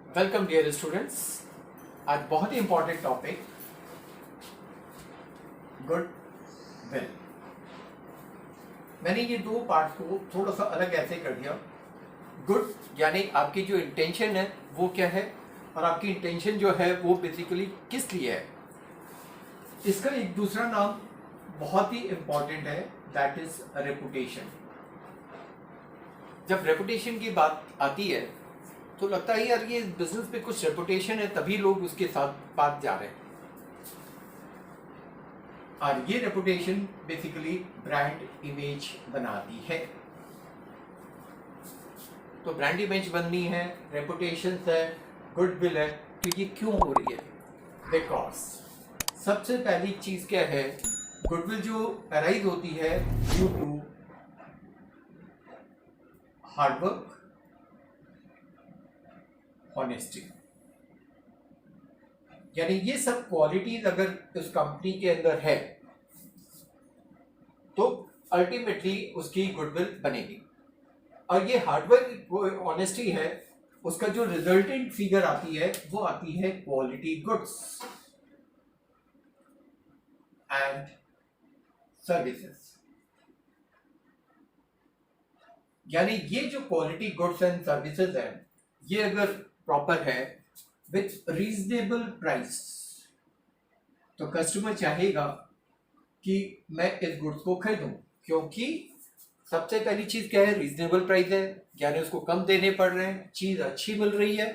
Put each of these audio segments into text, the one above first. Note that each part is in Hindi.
Welcome dear students. आज बहुत ही इंपॉर्टेंट टॉपिक गुड विल। मैंने ये दो पार्ट को थोड़ा सा अलग ऐसे कर दिया। गुड यानी आपकी जो इंटेंशन है वो क्या है, और आपकी इंटेंशन जो है वो बेसिकली किस लिए है। इसका एक दूसरा नाम बहुत ही इंपॉर्टेंट है, दैट इज रेपुटेशन। जब रेपुटेशन की बात आती है तो लगता है यार ये बिजनेस पे कुछ रेपुटेशन है तभी लोग उसके साथ बात जा रहे हैं। और ये रेपुटेशन बेसिकली ब्रांड इमेज बनाती है। तो ब्रांड इमेज बननी है, रेपुटेशन है, गुडविल है। तो ये क्यों हो रही है? बिकॉज सबसे पहली चीज क्या है, गुडविल जो अराइज होती है ड्यू टू हार्डवर्क, ऑनेस्टी। यानी ये सब क्वालिटीज अगर उस कंपनी के अंदर है तो अल्टीमेटली उसकी गुडविल बनेगी। और ये हार्डवर्क ऑनेस्टी है, उसका जो रिजल्टेंट फिगर आती है वो आती है क्वालिटी गुड्स एंड सर्विसेज। यानी ये जो क्वालिटी गुड्स एंड सर्विसेज है ये अगर प्रॉपर है विथ रीजनेबल प्राइस तो कस्टमर चाहेगा कि मैं इस गुड्स को खरीदूं, क्योंकि सबसे पहली चीज क्या है, रीजनेबल प्राइस है, यानी उसको कम देने पड़ रहे हैं, चीज अच्छी मिल रही है।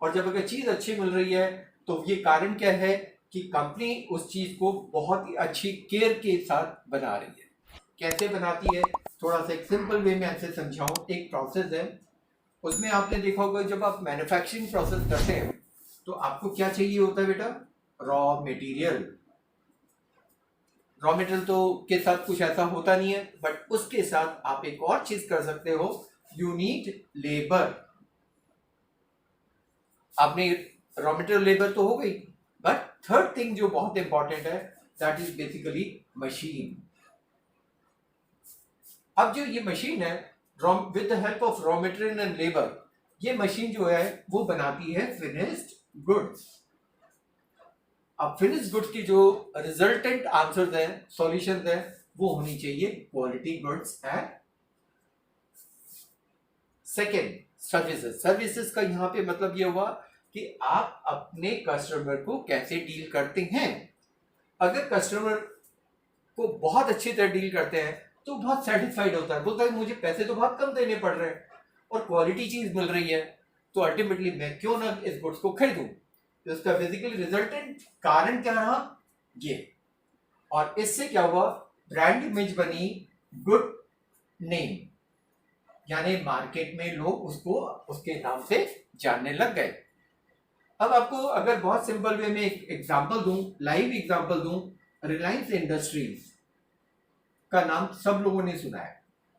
और जब अगर चीज अच्छी मिल रही है तो ये कारण क्या है कि कंपनी उस चीज को बहुत ही अच्छी केयर के साथ बना रही है। कैसे बनाती है, थोड़ा सा एक सिंपल वे में ऐसे समझाऊं। एक प्रोसेस है, उसमें आपने देखा होगा जब आप मैन्युफैक्चरिंग प्रोसेस करते हैं तो आपको क्या चाहिए होता है बेटा, रॉ मटेरियल। रॉ मटेरियल तो के साथ कुछ ऐसा होता नहीं है, बट उसके साथ आप एक और चीज कर सकते हो, यू नीड लेबर। आपने रॉ मटेरियल लेबर तो हो गई, बट थर्ड थिंग जो बहुत इंपॉर्टेंट है दैट इज बेसिकली मशीन। अब जो ये मशीन है with the help of raw material and labour, ये मशीन जो है वो बनाती है फिनिश्ड गुड्स। अब फिनिश्ड गुड्स की जो रिजल्टेंट आंसर्स हैं, सॉल्यूशंस हैं, वो होनी चाहिए quality goods and second services. Services का यहाँ पे मतलब ये हुआ कि आप अपने कस्टमर को कैसे डील करते हैं। अगर कस्टमर को बहुत अच्छी तरह डील करते हैं तो बहुत सेटिस्फाइड होता है, बोलता है मुझे पैसे तो बहुत कम देने पड़ रहे हैं और क्वालिटी चीज मिल रही है, तो अल्टीमेटली मैं क्यों ना इस गुड्स को खरीदूं। तो इसका बेसिकली रिजल्टेंट कारण क्या रहा, ये। और इससे क्या हुआ, ब्रांड इमेज बनी, गुड नेम, यानी मार्केट में लोग उसको उसके नाम से जानने लग गए। अब आपको अगर बहुत सिंपल वे में एक एग्जांपल दूं, लाइव एग्जांपल दूं, रिलायंस इंडस्ट्रीज का नाम सब लोगों ने सुना है।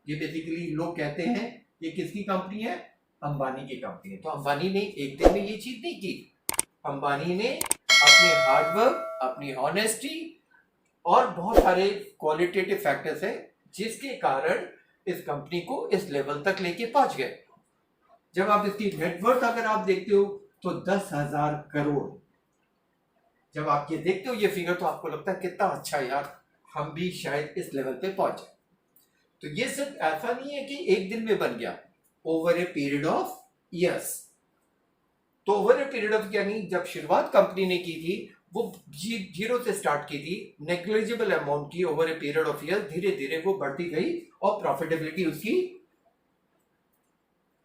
ये बेसिकली लोग कहते हैं ये किसकी कंपनी है, अंबानी की कंपनी है। तो अंबानी ने एक दिन में ये चीज नहीं की, अंबानी ने अपने हार्डवर्क, अपनी ऑनेस्टी और बहुत सारे क्वालिटेटिव फैक्टर्स हैं जिसके कारण इस कंपनी को इस लेवल तक लेके पहुंच गए। जब आप इसकी नेटवर्थ अगर आप देखते हो तो 10,000 करोड़। जब आप ये देखते हो ये फिगर तो आपको लगता है कितना अच्छा यार, हम भी शायद इस लेवल पे पहुंचे। तो ये सिर्फ ऐसा नहीं है कि एक दिन में बन गया, over a period of years. तो ओवर ए पीरियड ऑफ यानी जब शुरुआत कंपनी ने की थी वो जीरो से स्टार्ट की थी, नेग्लिजिबल अमाउंट की, over a period of year धीरे धीरे वो बढ़ती गई और प्रॉफिटेबिलिटी उसकी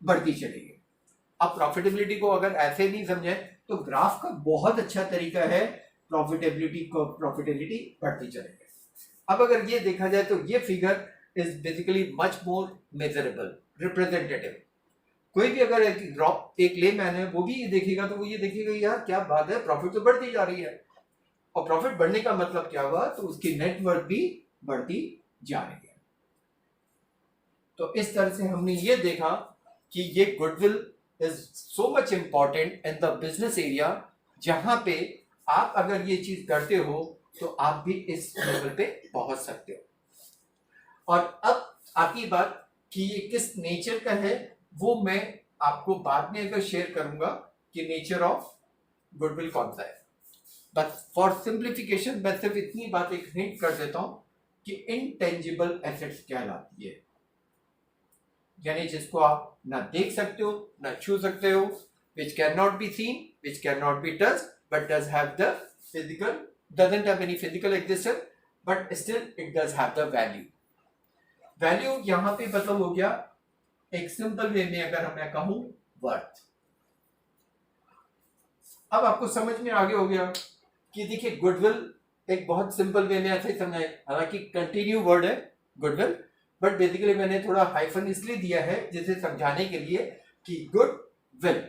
बढ़ती चली गई। अब प्रॉफिटेबिलिटी को अगर ऐसे नहीं समझे तो ग्राफ का बहुत अच्छा तरीका है, प्रॉफिटेबिलिटी बढ़ती चलेगी। अब अगर ये देखा जाए तो ये figure is basically much more measurable, representative. कोई भी अगर एक लेमैन है वो भी ये देखेगा तो वो ये देखेगा यार क्या बात है, प्रॉफिट तो बढ़ती जा रही है। और प्रॉफिट बढ़ने का मतलब क्या हुआ, तो उसकी नेटवर्थ भी बढ़ती जा रही है। तो इस तरह से हमने ये देखा कि ये goodwill is so much important in the business area, जहां पे आप अगर ये चीज करते हो तो आप भी इस लेवल पे पहुंच सकते हो। और अब आती बात कि ये किस नेचर का है वो मैं आपको बाद में अगर शेयर करूंगा, कि नेचर ऑफ गुडविल कौन सा है। बस फॉर सिंप्लीफिकेशन मैं सिर्फ इतनी बात एक हिंट कर देता हूं कि इनटेंजिबल एसेट्स कहलाती है, यानी जिसको आप ना देख सकते हो ना छू सकते हो, which cannot be seen, which cannot be touched, but does have the physical, doesn't have any physical existence, but still it does have the value. Value यहां पे मतलब हो गया एक सिंपल वे में अगर मैं कहूं वर्थ। अब आपको समझ में आगे हो गया कि देखिए गुडविल एक बहुत सिंपल वे में ऐसे ही समझाए, हालांकि कंटिन्यू वर्ड है गुडविल, बट बेसिकली मैंने थोड़ा हाइफन इसलिए दिया है जिसे समझाने के लिए कि गुड विल,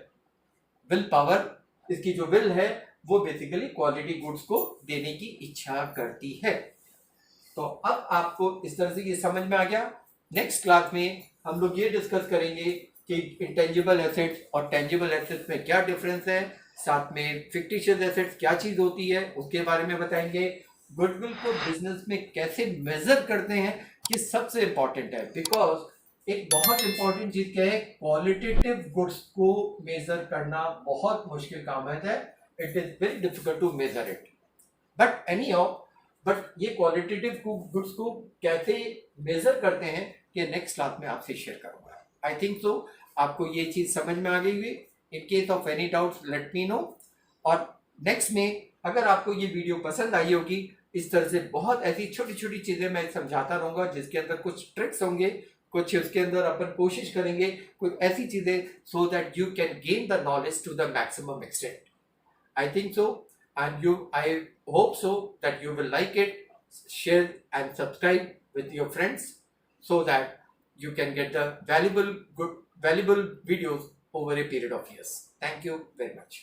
विल पावर, इसकी जो विल है वो बेसिकली क्वालिटी गुड्स को देने की इच्छा करती है। तो अब आपको इस तरह से ये समझ में आ गया। नेक्स्ट क्लास में हम लोग ये डिस्कस करेंगे कि इंटेंजिबल एसेट्स और टेंजिबल एसेट्स में क्या डिफरेंस है, साथ में फिक्टिशियस एसेट्स क्या चीज होती है उसके बारे में बताएंगे। गुडविल को बिजनेस में कैसे मेजर करते हैं ये सबसे इंपॉर्टेंट है, बिकॉज एक बहुत इंपॉर्टेंट चीज क्या है, क्वालिटेटिव गुड्स को मेजर करना बहुत मुश्किल काम है, it is very difficult to measure it. But anyhow, but ये क्वालिटेटिव गुड्स को कैसे मेजर करते हैं ये नेक्स्ट क्लास में आपसे शेयर करूंगा। आई थिंक सो आपको ये चीज समझ में आ गई हुई। In case of any doubts let me know. और नेक्स्ट में अगर आपको ये वीडियो पसंद आई होगी, इस तरह से बहुत ऐसी छोटी छोटी चीजें मैं समझाता रहूंगा जिसके अंदर कुछ ट्रिक्स होंगे, कुछ उसके अंदर अपन कोशिश करेंगे कुछ ऐसी चीजें, so that you can gain the knowledge to the maximum extent. I think so and I hope so that you will like it, share and subscribe with your friends so that you can get the valuable videos over a period of years. Thank you very much.